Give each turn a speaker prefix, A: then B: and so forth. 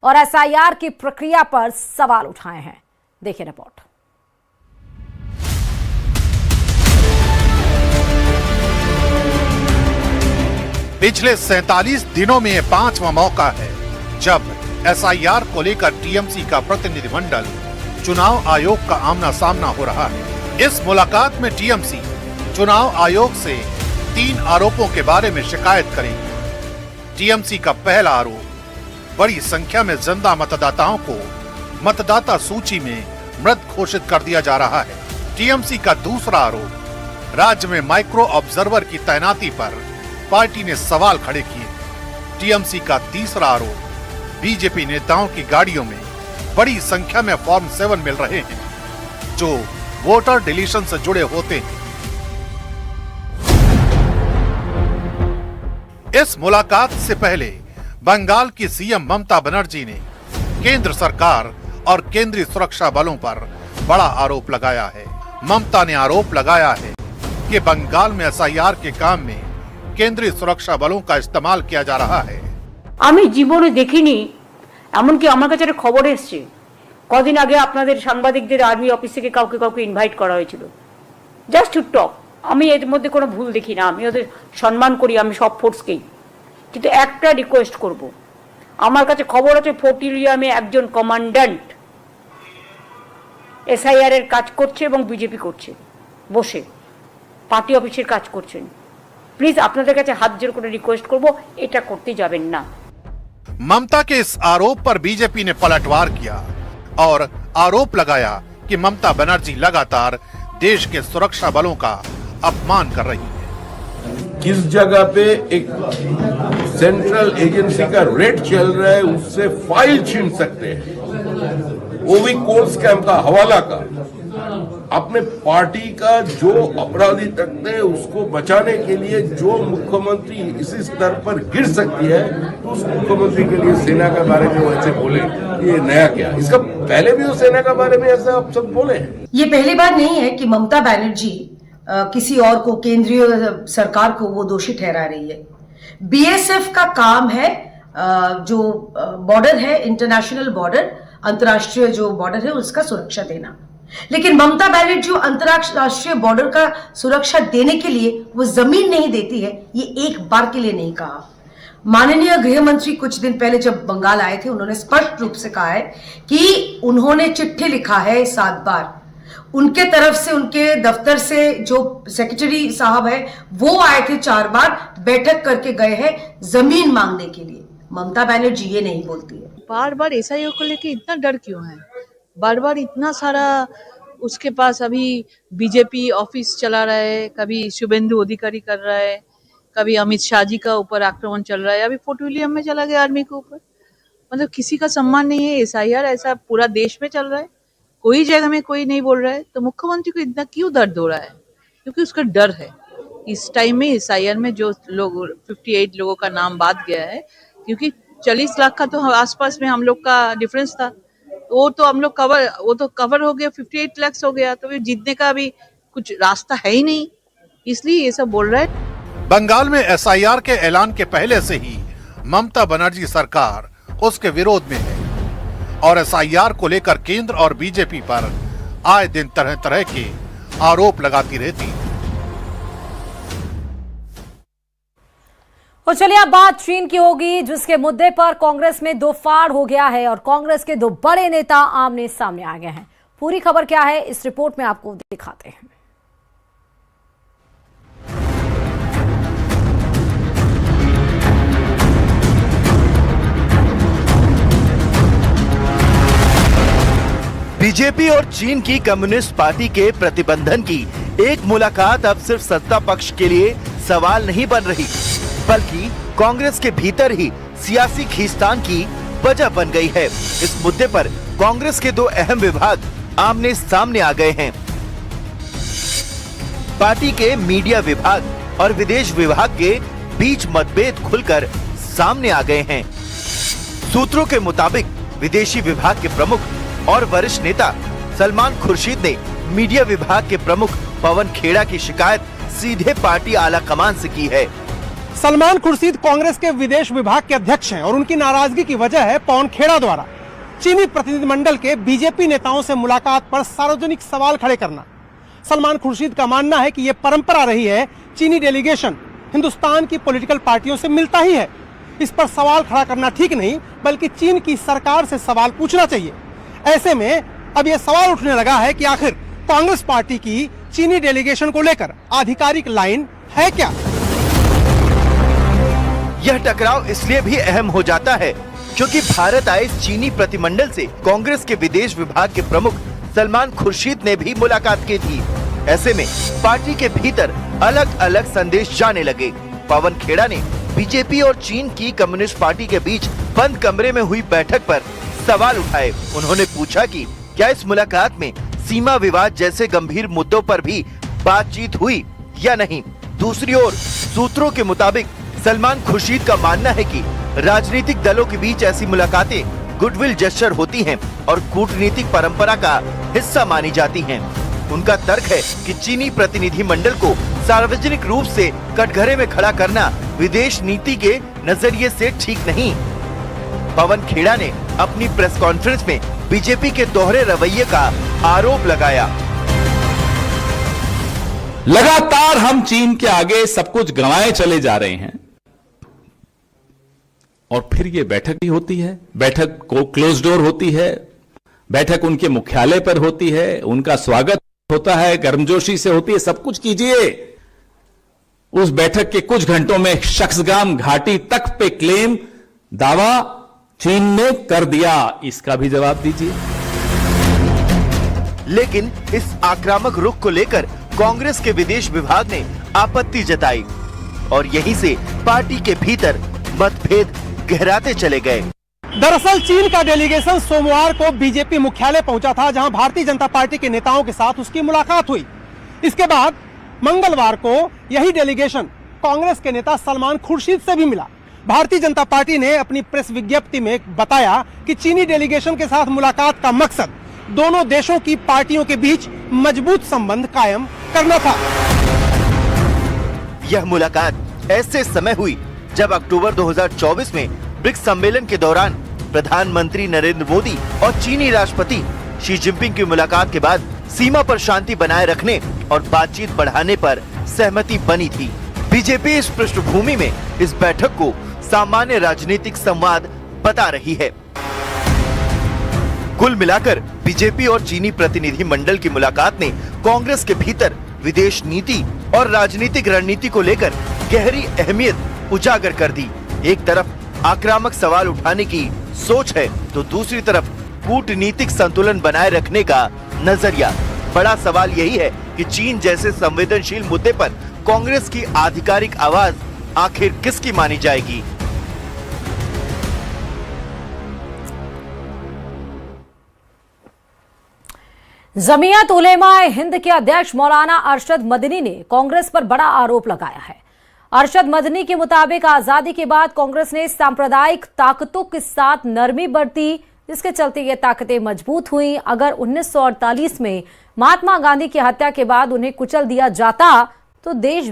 A: और एसआईआर की प्रक्रिया पर सवाल उठाए हैं। देखिए रिपोर्ट।
B: पिछले 47 दिनों में ये 5वां मौका है जब एसआईआर को लेकर टीएमसी का प्रतिनिधिमंडल चुनाव आयोग का आमना सामना हो रहा है। इस मुलाकात में टीएमसी चुनाव आयोग से 3 आरोपों के बारे में शिकायत करेगी। टीएमसी का पहला आरोप, बड़ी संख्या में जिंदा मतदाताओं को मतदाता सूची में मृत घोषित कर दिया जा रहा है। टीएमसी का दूसरा आरोप, राज्य में माइक्रो ऑब्जर्वर की तैनाती पर पार्टी ने सवाल खड़े किए। टीएमसी का तीसरा आरोप, बीजेपी नेताओं की गाड़ियों में बड़ी संख्या में फॉर्म 7 मिल रहे हैं जो वोटर डिलीशन से जुड़े होते हैं। इस मुलाकात से पहले बंगाल की सीएम ममता बनर्जी ने केंद्र सरकार और केंद्रीय सुरक्षा बलों पर बड़ा आरोप लगाया है। ममता ने आरोप लगाया है कि बंगाल में एसआईआर के काम में केंद्रीय सुरक्षा बलों का इस्तेमाल किया जा रहा है।
C: আমি জীবনে দেখিনি, এমনকি আমার কাছে একটা খবর এসেছে কদিন আগে আপনাদের সাংবাদিকদের আর্মি অফিস থেকে কাউকে কাউকে ইনভাইট করা হয়েছিল জাস্ট টু টক। আমি এর মধ্যে কোনো ভুল দেখি না, আমি ওদের সম্মান করি, আমি সব ফোর্সকেই। কিন্তু একটা রিকোয়েস্ট করব, আমার কাছে খবর আছে ফোর্ট ইলিয়ামে একজন কমান্ড্যান্ট এসআইআর এর কাজ করছে এবং বিজেপি করছে, বসে পার্টি অফিসের কাজ করছেন। প্লিজ আপনাদের কাছে হাত জোড় করে রিকোয়েস্ট করব, এটা করতে যাবেন না।
B: ममता के इस आरोप पर बीजेपी ने पलटवार किया और आरोप लगाया कि ममता बनर्जी लगातार देश के सुरक्षा बलों का अपमान कर रही है।
D: किस जगह पे एक सेंट्रल एजेंसी का रेड चल रहा है उससे फाइल छीन सकते हैं, वो भी कोर्ट स्कैम का हवाला का। अपने पार्टी का जो अपराधी तकते हैं उसको बचाने के लिए जो मुख्यमंत्री इसी स्तर पर गिर सकती है तो उस मुख्यमंत्री के लिए सेना के बारे में वो ऐसे बोले, ये नया क्या? इसका पहले भी वो सेना के बारे में ऐसा आप सब बोले हैं।
E: ये पहली बार नहीं है कि ममता बनर्जी किसी और को, केंद्रीय सरकार को वो दोषी ठहरा रही है। बीएसएफ का काम है जो बॉर्डर है, इंटरनेशनल बॉर्डर, अंतर्राष्ट्रीय जो बॉर्डर है उसका सुरक्षा देना। लेकिन ममता बनर्जी अंतरराष्ट्रीय बॉर्डर का सुरक्षा देने के लिए वो जमीन नहीं देती है, ये एक बार के लिए नहीं कहा। माननीय गृह मंत्री कुछ दिन पहले जब बंगाल आए थे उन्होंने स्पष्ट रूप से कहा है कि उन्होंने चिट्ठी लिखा है 7 बार। उनके तरफ से, उनके दफ्तर से जो सेक्रेटरी साहब है वो आए थे 4 बार, बैठक करके गए हैं जमीन मांगने के लिए। ममता बनर्जी ये नहीं बोलती है।
F: बार बार एसआईआर को लेके इतना डर क्यों है? बार बार इतना सारा उसके पास अभी बीजेपी ऑफिस चला रहा है, कभी शुभेंदु अधिकारी कर रहा है, कभी अमित शाह जी का ऊपर आक्रमण चल रहा है, अभी फोर्ट विलियम में चला गया आर्मी के ऊपर। मतलब किसी का सम्मान नहीं है। एसआईआर ऐसा पूरा देश में चल रहा है, कोई जगह में कोई नहीं बोल रहा है, तो मुख्यमंत्री को इतना क्यों दर्द हो रहा है? क्योंकि उसका डर है। इस टाइम में एसआईआर में जो लोग 58 लोगों का नाम बाद गया है, क्योंकि 40 लाख का तो आसपास में हम लोग का डिफरेंस था, वो तो हम लोग कवर हो गया, 58 लाख हो गया, तो जीतने का भी कुछ रास्ता है ही नहीं, इसलिए ये सब बोल रहा है।
B: बंगाल में एसआईआर के ऐलान के पहले से ही ममता बनर्जी सरकार उसके विरोध में है और एसआईआर को लेकर केंद्र और बीजेपी पर आए दिन तरह तरह के आरोप लगाती रहती है।
A: और चलिए अब बात चीन की होगी, जिसके मुद्दे पर कांग्रेस में दो फाड़ हो गया है और कांग्रेस के 2 बड़े नेता आमने सामने आ गए हैं। पूरी खबर क्या है इस रिपोर्ट में आपको दिखाते हैं।
G: बीजेपी और चीन की कम्युनिस्ट पार्टी के प्रतिबंधन की एक मुलाकात अब सिर्फ सत्ता पक्ष के लिए सवाल नहीं बन रही, बल्कि कांग्रेस के भीतर ही सियासी खींचतान की वजह बन गई है। इस मुद्दे पर कांग्रेस के 2 अहम विभाग आमने सामने आ गए हैं। पार्टी के मीडिया विभाग और विदेश विभाग के बीच मतभेद खुलकर सामने आ गए हैं। सूत्रों के मुताबिक विदेशी विभाग के प्रमुख और वरिष्ठ नेता सलमान खुर्शीद ने मीडिया विभाग के प्रमुख पवन खेड़ा की शिकायत सीधे पार्टी आला कमान से की है।
H: सलमान खुर्शीद कांग्रेस के विदेश विभाग के अध्यक्ष हैं और उनकी नाराजगी की वजह है पवन खेड़ा द्वारा चीनी प्रतिनिधिमंडल के बीजेपी नेताओं से मुलाकात पर सार्वजनिक सवाल खड़े करना। सलमान खुर्शीद का मानना है कि यह परंपरा रही है, चीनी डेलीगेशन हिंदुस्तान की पॉलिटिकल पार्टियों से मिलता ही है। इस पर सवाल खड़ा करना ठीक नहीं, बल्कि चीन की सरकार से सवाल पूछना चाहिए। ऐसे में अब यह सवाल उठने लगा है कि आखिर कांग्रेस पार्टी की चीनी डेलीगेशन को लेकर आधिकारिक लाइन है क्या।
G: यह टकराव इसलिए भी अहम हो जाता है क्योंकि भारत आए चीनी प्रतिमंडल से कांग्रेस के विदेश विभाग के प्रमुख सलमान खुर्शीद ने भी मुलाकात की थी। ऐसे में पार्टी के भीतर अलग अलग संदेश जाने लगे। पवन खेड़ा ने बीजेपी और चीन की कम्युनिस्ट पार्टी के बीच बंद कमरे में हुई बैठक पर सवाल उठाए। उन्होंने पूछा कि क्या इस मुलाकात में सीमा विवाद जैसे गंभीर मुद्दों पर भी बातचीत हुई या नहीं। दूसरी ओर सूत्रों के मुताबिक सलमान खुर्शीद का मानना है कि राजनीतिक दलों के बीच ऐसी मुलाकातें गुडविल जेस्चर होती हैं और कूटनीतिक परंपरा का हिस्सा मानी जाती हैं। उनका तर्क है कि चीनी प्रतिनिधि मंडल को सार्वजनिक रूप से कटघरे में खड़ा करना विदेश नीति के नजरिए से ठीक नहीं। पवन खेड़ा ने अपनी प्रेस कॉन्फ्रेंस में बीजेपी के दोहरे रवैये का आरोप लगाया।
I: लगातार हम चीन के आगे सब कुछ गंवाए चले जा रहे हैं और फिर ये बैठक भी होती है, बैठक को क्लोज डोर होती है, बैठक उनके मुख्यालय पर होती है, उनका स्वागत होता है, गर्मजोशी से होती है, सब कुछ कीजिए। उस बैठक के कुछ घंटों में शख्सगाम घाटी तक पे क्लेम दावा चीन ने कर दिया, इसका भी जवाब दीजिए।
G: लेकिन इस आक्रामक रुख को लेकर कांग्रेस के विदेश विभाग ने आपत्ति जताई और यहीं से पार्टी के भीतर मतभेद गहराते चले गए।
H: दरअसल चीन का डेलीगेशन सोमवार को बीजेपी मुख्यालय पहुंचा था, जहां भारतीय जनता पार्टी के नेताओं के साथ उसकी मुलाकात हुई। इसके बाद मंगलवार को यही डेलीगेशन कांग्रेस के नेता सलमान खुर्शीद से भी मिला। भारतीय जनता पार्टी ने अपनी प्रेस विज्ञप्ति में बताया कि चीनी डेलीगेशन के साथ मुलाकात का मकसद दोनों देशों की पार्टियों के बीच मजबूत संबंध कायम करना था।
G: यह मुलाकात ऐसे समय हुई जब अक्टूबर 2024 में ब्रिक्स सम्मेलन के दौरान प्रधानमंत्री नरेंद्र मोदी और चीनी राष्ट्रपति शी जिनपिंग की मुलाकात के बाद सीमा पर शांति बनाए रखने और बातचीत बढ़ाने पर सहमति बनी थी। बीजेपी इस पृष्ठभूमि में इस बैठक को सामान्य राजनीतिक संवाद बता रही है। कुल मिलाकर बीजेपी और चीनी प्रतिनिधि मंडल की मुलाकात ने कांग्रेस के भीतर विदेश नीति और राजनीतिक रणनीति को लेकर गहरी अहमियत उजागर कर दी। एक तरफ आक्रामक सवाल उठाने की सोच है तो दूसरी तरफ कूटनीतिक संतुलन बनाए रखने का नजरिया। बड़ा सवाल यही है कि चीन जैसे संवेदनशील मुद्दे पर कांग्रेस की आधिकारिक आवाज आखिर किसकी मानी जाएगी।
A: जमीयत उलेमा हिंद के अध्यक्ष मौलाना अरशद मदनी ने कांग्रेस पर बड़ा आरोप लगाया है। अरशद मदनी के मुताबिक आजादी के बाद कांग्रेस ने सांप्रदायिक ताकतों के साथ नरमी बरती, जिसके चलते ये ताकतें मजबूत हुई। अगर 1948 में महात्मा गांधी की हत्या के बाद उन्हें कुचल दिया जाता तो देश